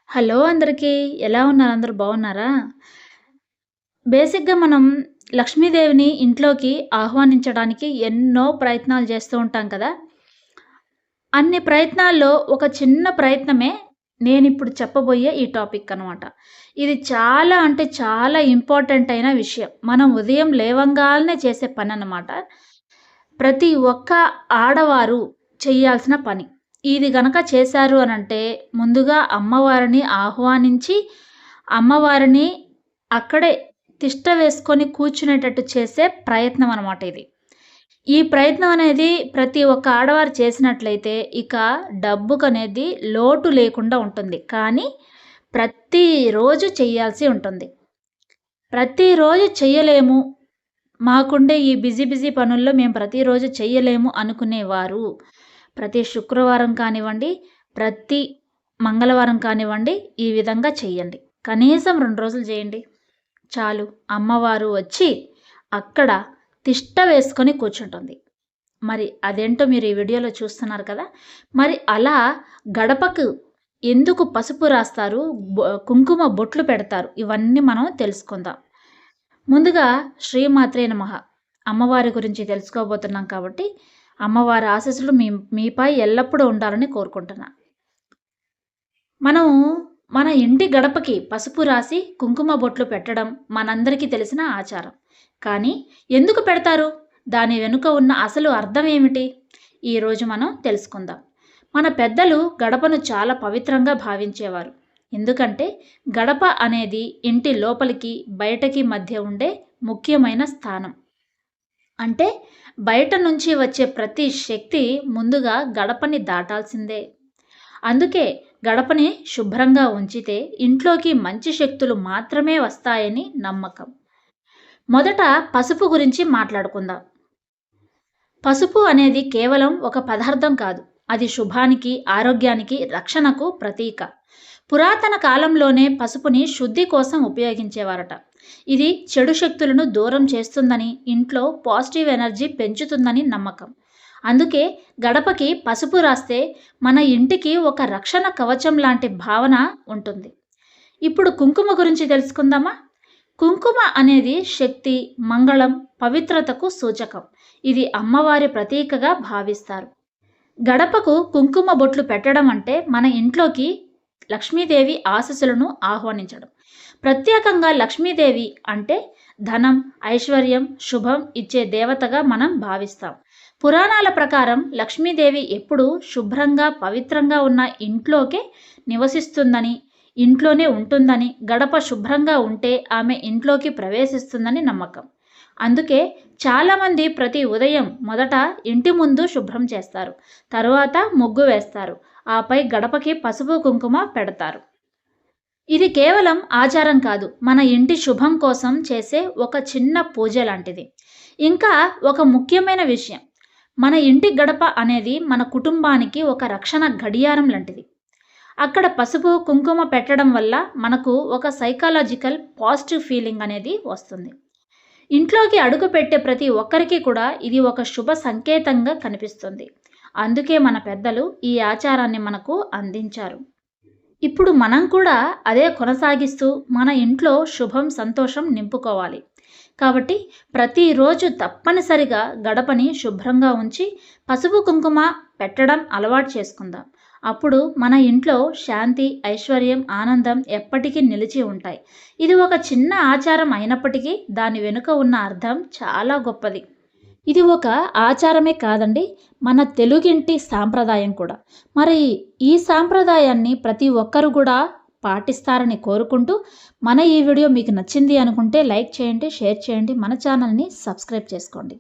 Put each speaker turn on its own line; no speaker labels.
Hello అందరికీ. ఎలా ఉన్నారు? అందరూ బాగున్నారా? బేసిక్‌గా మనం లక్ష్మీదేవిని ఇంట్లోకి ఆహ్వానించడానికి ఎన్నో ప్రయత్నాలు చేస్తూ ఉంటాం కదా! అన్ని ప్రయత్నాల్లో ఒక చిన్న ప్రయత్నమే నేనిప్పుడు చెప్పబోయే ఈ టాపిక్ అనమాట. ఇది చాలా అంటే చాలా ఇంపార్టెంట్ అయిన విషయం. మనం ఉదయం లేవంగాల్నే చేసే పననమాట. ప్రతి ఒక్క ఆడవారు చేయాల్సిన పని. ఇది గనక చేశారు అనంటే, ముందుగా అమ్మవారిని ఆహ్వానించి, అమ్మవారిని అక్కడే తిష్ట వేసుకొని కూర్చునేటట్టు చేసే ప్రయత్నం అనమాట ఇది. ఈ ప్రయత్నం అనేది ప్రతి ఒక్క ఆడవారు చేసినట్లయితే, ఇక డబ్బుకనేది లోటు లేకుండా ఉంటుంది. కానీ, ప్రతిరోజు చెయ్యాల్సి ఉంటుంది. ప్రతిరోజు చెయ్యలేము. మాకుండే ఈ బిజీ బిజీ పనుల్లో మేము ప్రతిరోజు చెయ్యలేము అనుకునేవారు, ప్రతి శుక్రవారం కానివ్వండి, ప్రతి మంగళవారం కానివ్వండి, ఈ విధంగా చెయ్యండి. కనీసం 2 రోజులు చేయండి. చాలు. అమ్మవారు వచ్చి అక్కడ తిష్ట వేసుకొని కూర్చుంటుంది. మరి అదేంటో మీరు ఈ వీడియోలో చూస్తున్నారు కదా! మరి అలా గడపకు ఎందుకు పసుపు రాస్తారు? కుంకుమ బొట్లు పెడతారు. ఇవన్నీ మనం తెలుసుకుందాం. ముందుగా శ్రీమాత్రే నమః. అమ్మవారి గురించి తెలుసుకోబోతున్నాం కాబట్టి, అమ్మవారి ఆశీస్సులు మీపై ఎల్లప్పుడూ ఉండాలని కోరుకుంటున్నా. మనం మన ఇంటి గడపకి పసుపు రాసి కుంకుమ బొట్లు పెట్టడం మనందరికీ తెలిసిన ఆచారం. కానీ ఎందుకు పెడతారు? దాని వెనుక ఉన్న అసలు అర్థం ఏమిటి? ఈరోజు మనం తెలుసుకుందాం. మన పెద్దలు గడపను చాలా పవిత్రంగా భావించేవారు. ఎందుకంటే గడప అనేది ఇంటి లోపలికి, బయటకి మధ్య ఉండే ముఖ్యమైన స్థానం. అంటే బయట నుంచి వచ్చే ప్రతి శక్తి ముందుగా గడపని దాటాల్సిందే. అందుకే గడపని శుభ్రంగా ఉంచితే ఇంట్లోకి మంచి శక్తులు మాత్రమే వస్తాయని నమ్మకం. మొదట పసుపు గురించి మాట్లాడుకుందాం. పసుపు అనేది కేవలం ఒక పదార్థం కాదు. అది శుభానికి, ఆరోగ్యానికి, రక్షణకు ప్రతీక. పురాతన కాలంలోనే పసుపుని శుద్ధి కోసం ఉపయోగించేవారట. ఇది చెడు శక్తులను దూరం చేస్తుందని, ఇంట్లో పాజిటివ్ ఎనర్జీ పెంచుతుందని నమ్మకం. అందుకే గడపకి పసుపు రాస్తే మన ఇంటికి ఒక రక్షణ కవచం లాంటి భావన ఉంటుంది. ఇప్పుడు కుంకుమ గురించి తెలుసుకుందామా? కుంకుమ అనేది శక్తి, మంగళం, పవిత్రతకు సూచకం. ఇది అమ్మవారి ప్రతీకగా భావిస్తారు. గడపకు కుంకుమ బొట్లు పెట్టడం అంటే మన ఇంట్లోకి లక్ష్మీదేవి ఆశీస్సులను ఆహ్వానించడం. ప్రత్యేకంగా లక్ష్మీదేవి అంటే ధనం, ఐశ్వర్యం, శుభం ఇచ్చే దేవతగా మనం భావిస్తాం. పురాణాల ప్రకారం లక్ష్మీదేవి ఎప్పుడూ శుభ్రంగా, పవిత్రంగా ఉన్న ఇంట్లోకే నివసిస్తుందని, ఇంట్లోనే ఉంటుందని, గడప శుభ్రంగా ఉంటే ఆమె ఇంట్లోకి ప్రవేశిస్తుందని నమ్మకం. అందుకే చాలామంది ప్రతి ఉదయం మొదట ఇంటి ముందు శుభ్రం చేస్తారు. తరువాత ముగ్గు వేస్తారు. ఆపై గడపకి పసుపు కుంకుమ పెడతారు. ఇది కేవలం ఆచారం కాదు, మన ఇంటి శుభం కోసం చేసే ఒక చిన్న పూజ లాంటిది. ఇంకా ఒక ముఖ్యమైన విషయం, మన ఇంటి గడప అనేది మన కుటుంబానికి ఒక రక్షణ గడియారం లాంటిది. అక్కడ పసుపు కుంకుమ పెట్టడం వల్ల మనకు ఒక సైకలాజికల్ పాజిటివ్ ఫీలింగ్ అనేది వస్తుంది. ఇంట్లోకి అడుగు పెట్టే ప్రతి ఒక్కరికి కూడా ఇది ఒక శుభ సంకేతంగా కనిపిస్తుంది. అందుకే మన పెద్దలు ఈ ఆచారాన్ని మనకు అందించారు. ఇప్పుడు మనం కూడా అదే కొనసాగిస్తూ మన ఇంట్లో శుభం, సంతోషం నింపుకోవాలి. కాబట్టి ప్రతిరోజు తప్పనిసరిగా గడపని శుభ్రంగా ఉంచి పసుపు కుంకుమ పెట్టడం అలవాటు చేసుకుందాం. అప్పుడు మన ఇంట్లో శాంతి, ఐశ్వర్యం, ఆనందం ఎప్పటికీ నిలిచి ఉంటాయి. ఇది ఒక చిన్న ఆచారం అయినప్పటికీ దాని వెనుక ఉన్న అర్థం చాలా గొప్పది. ఇది ఒక ఆచారమే కాదండి, మన తెలుగింటి సాంప్రదాయం కూడా. మరి ఈ సాంప్రదాయాన్ని ప్రతి ఒక్కరు కూడా పాటిస్తారని కోరుకుంటూ, మన ఈ వీడియో మీకు నచ్చింది అనుకుంటే లైక్ చేయండి, షేర్ చేయండి, మన ఛానల్ని సబ్స్క్రైబ్ చేసుకోండి.